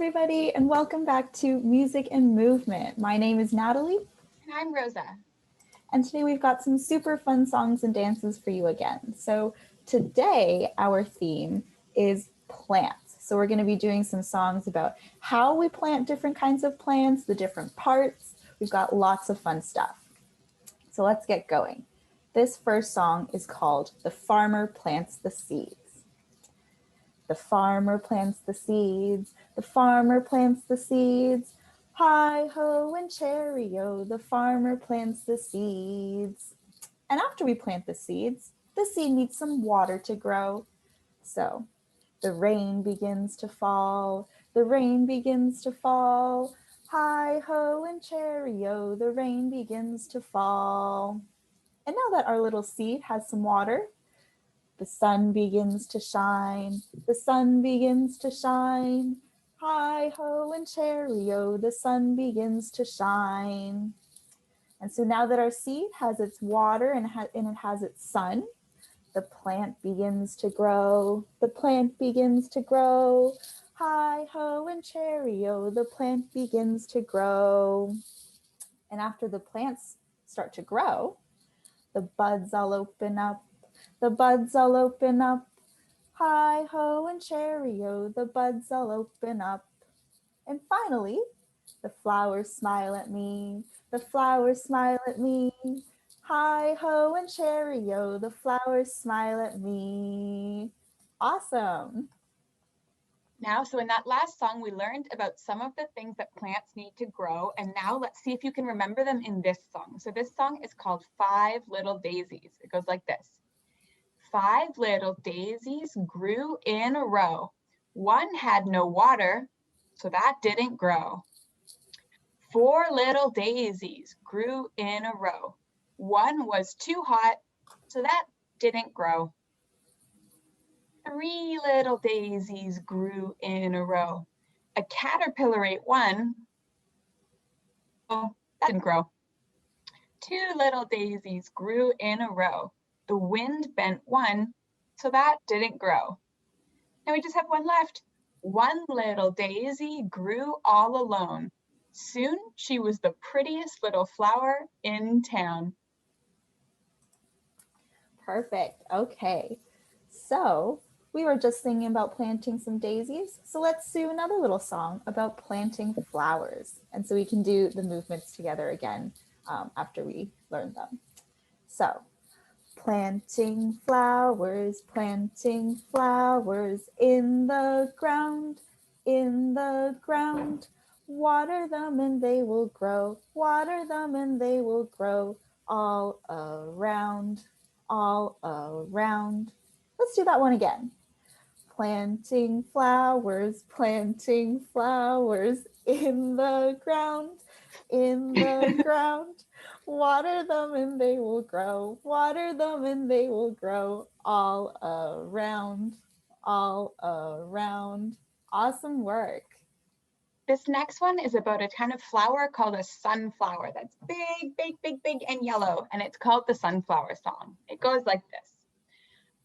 everybody, and welcome back to Music and Movement. My name is Natalie. And I'm Rosa. And today we've got some super fun songs and dances for you again. So today our theme is plants. So we're going to be doing some songs about how we plant different kinds of plants, the different parts. We've got lots of fun stuff. So let's get going. This first song is called The Farmer Plants the Seeds. The farmer plants the seeds, the farmer plants the seeds. Hi-ho and cherry-o, the farmer plants the seeds. And after we plant the seed needs some water to grow. So the rain begins to fall, the rain begins to fall. Hi-ho and cherry-o, the rain begins to fall. And now that our little seed has some water, the sun begins to shine, the sun begins to shine. Hi-ho and cherry-o, the sun begins to shine. And so now that our seed has its water and it has its sun, the plant begins to grow, the plant begins to grow. Hi-ho and cherry-o, the plant begins to grow. And after the plants start to grow, the buds all open up, the buds all open up. Hi-ho and cherry-o, the buds all open up. And finally, the flowers smile at me, the flowers smile at me. Hi-ho and cherry-o, the flowers smile at me. Awesome. So in that last song, we learned about some of the things that plants need to grow. And now let's see if you can remember them in this song. So this song is called 5 Little Daisies. It goes like this. 5 little daisies grew in a row. One had no water, so that didn't grow. 4 little daisies grew in a row. One was too hot, so that didn't grow. 3 little daisies grew in a row. A caterpillar ate one. Oh, that didn't grow. 2 little daisies grew in a row. The wind bent one, so that didn't grow. Now we just have one left. 1 little daisy grew all alone. Soon she was the prettiest little flower in town. Perfect. Okay. So we were just singing about planting some daisies. So let's do another little song about planting flowers. And so we can do the movements together again after we learn them. So planting flowers in the ground, in the ground. Water them and they will grow, water them and they will grow all around, all around. Let's do that one again. Planting flowers in the ground, in the ground. Water them and they will grow, water them and they will grow all around, all around. Awesome work. This next one is about a kind of flower called a sunflower that's big, big, big, big and yellow. And it's called the Sunflower Song. It goes like this.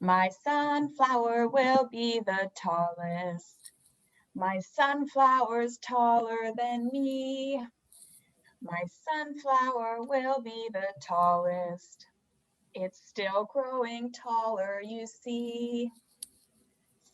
My sunflower will be the tallest. My sunflower's taller than me. My sunflower will be the tallest. It's still growing taller, you see.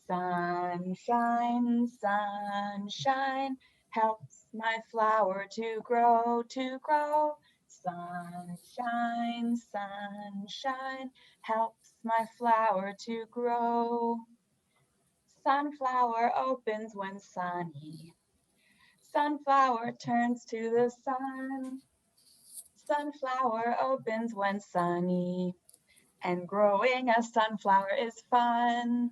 Sunshine, sunshine, helps my flower to grow, to grow. Sunshine, sunshine, helps my flower to grow. Sunflower opens when sunny. Sunflower turns to the sun. Sunflower opens when sunny. And growing a sunflower is fun.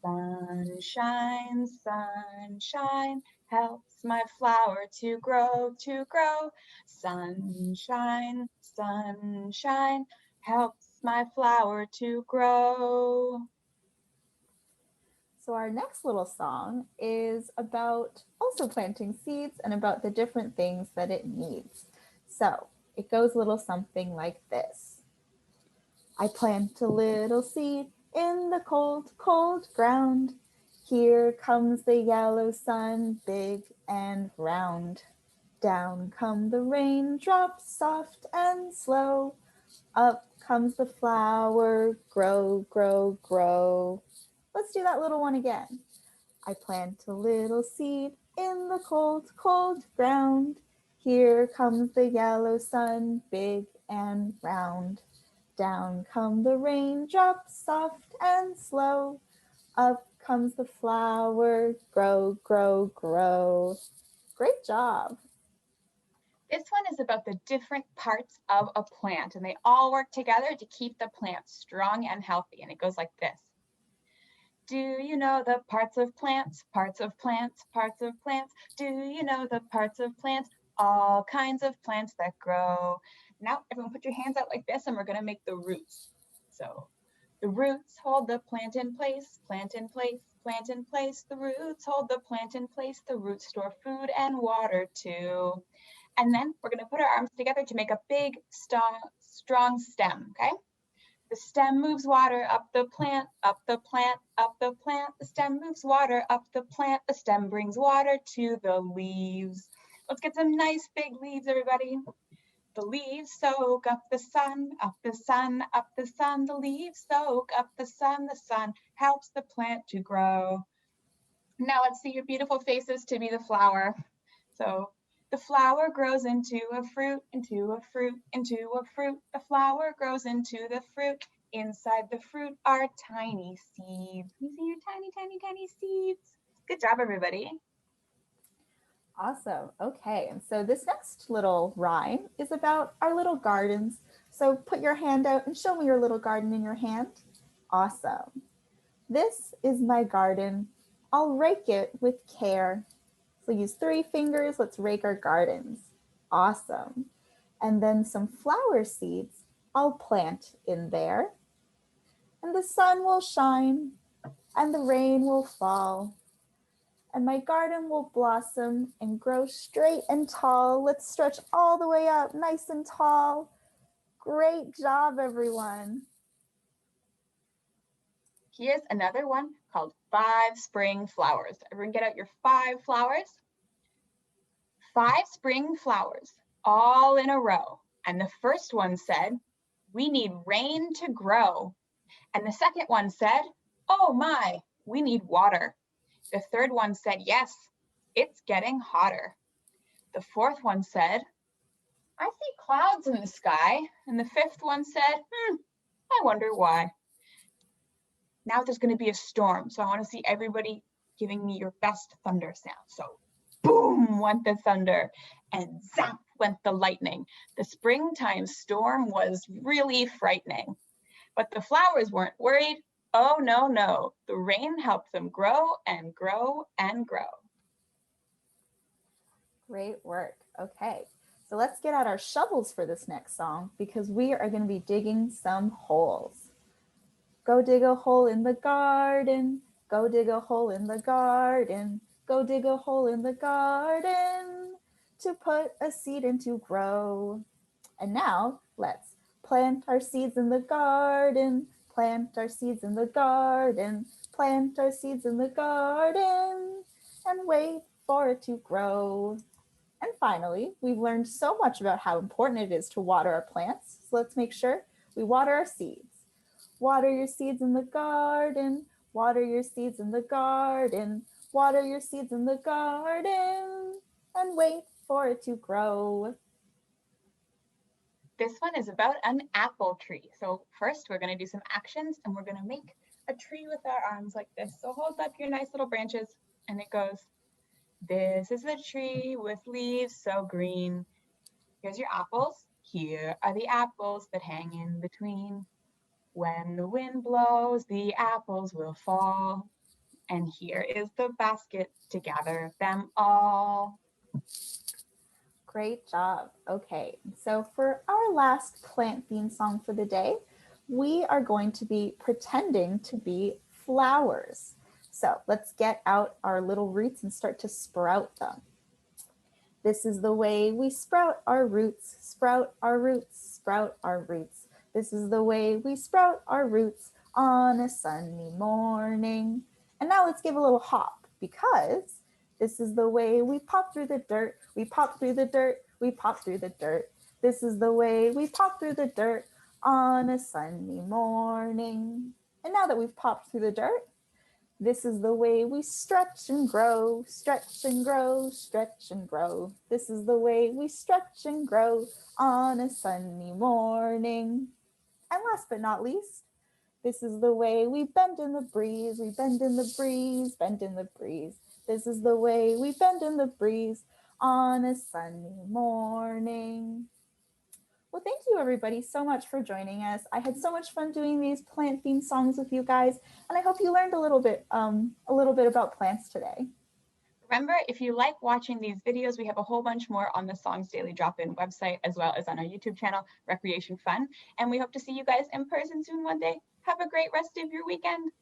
Sunshine, sunshine, helps my flower to grow, to grow. Sunshine, sunshine, helps my flower to grow. So our next little song is about also planting seeds and about the different things that it needs. So it goes a little something like this. I plant a little seed in the cold, cold ground. Here comes the yellow sun, big and round. Down come the raindrops, soft and slow. Up comes the flower, grow, grow, grow. Let's do that little one again. I plant a little seed in the cold, cold ground. Here comes the yellow sun, big and round. Down come the raindrops, soft and slow. Up comes the flower, grow, grow, grow. Great job. This one is about the different parts of a plant, and they all work together to keep the plant strong and healthy. And it goes like this. Do you know the parts of plants, parts of plants, parts of plants? Do you know the parts of plants? All kinds of plants that grow. Now, everyone put your hands out like this, and we're gonna make the roots. So the roots hold the plant in place, plant in place, plant in place. The roots hold the plant in place. The roots store food and water too. And then we're gonna put our arms together to make a big, strong stem, okay? The stem moves water up the plant, up the plant, up the plant. The stem moves water up the plant. The stem brings water to the leaves. Let's get some nice big leaves, everybody. The leaves soak up the sun, up the sun, up the sun. The leaves soak up the sun. The sun helps the plant to grow. Now let's see your beautiful faces to be the flower. So the flower grows into a fruit, into a fruit, into a fruit. The flower grows into the fruit. Inside the fruit are tiny seeds. You see your tiny, tiny, tiny seeds. Good job, everybody. Awesome. Okay. And so this next little rhyme is about our little gardens. So put your hand out and show me your little garden in your hand. Awesome. This is my garden. I'll rake it with care. So use 3 fingers. Let's rake our gardens. Awesome. And then some flower seeds I'll plant in there. And the sun will shine and the rain will fall. And my garden will blossom and grow straight and tall. Let's stretch all the way up, nice and tall. Great job, everyone. Here's another one called 5 spring flowers. Everyone get out your 5 flowers. 5 spring flowers, all in a row. And the first one said, we need rain to grow. And the second one said, oh my, we need water. The third one said, yes, it's getting hotter. The fourth one said, I see clouds in the sky. And the fifth one said, I wonder why. Now there's going to be a storm. So I want to see everybody giving me your best thunder sound. So boom went the thunder and zap went the lightning. The springtime storm was really frightening. But the flowers weren't worried. Oh, no, no. The rain helped them grow and grow and grow. Great work. Okay, so let's get out our shovels for this next song because we are going to be digging some holes. Go dig a hole in the garden. Go dig a hole in the garden. Go dig a hole in the garden to put a seed in to grow. And now let's plant our seeds in the garden. Plant our seeds in the garden. Plant our seeds in the garden and wait for it to grow. And finally, we've learned so much about how important it is to water our plants. So let's make sure we water our seeds. Water your seeds in the garden. Water your seeds in the garden. Water your seeds in the garden and wait for it to grow. This one is about an apple tree. So first we're going to do some actions and we're going to make a tree with our arms like this. So hold up your nice little branches and it goes, this is a tree with leaves so green. Here's your apples. Here are the apples that hang in between. When the wind blows, the apples will fall. And here is the basket to gather them all. Great job. Okay, so for our last plant theme song for the day, we are going to be pretending to be flowers. So let's get out our little roots and start to sprout them. This is the way we sprout our roots, sprout our roots, sprout our roots. This is the way we sprout our roots on a sunny morning. And now let's give a little hop, because this is the way we pop through the dirt. We pop through the dirt. We pop through the dirt. This is the way we pop through the dirt on a sunny morning. And now that we've popped through the dirt, this is the way we stretch and grow, stretch and grow, stretch and grow. This is the way we stretch and grow on a sunny morning. And last but not least, this is the way we bend in the breeze, we bend in the breeze, bend in the breeze. This is the way we bend in the breeze on a sunny morning. Well, thank you everybody so much for joining us. I had so much fun doing these plant themed songs with you guys, and I hope you learned a little bit about plants today. Remember, if you like watching these videos, we have a whole bunch more on the Songs Daily Drop-In website, as well as on our YouTube channel, Recreation Fun. And we hope to see you guys in person soon one day. Have a great rest of your weekend.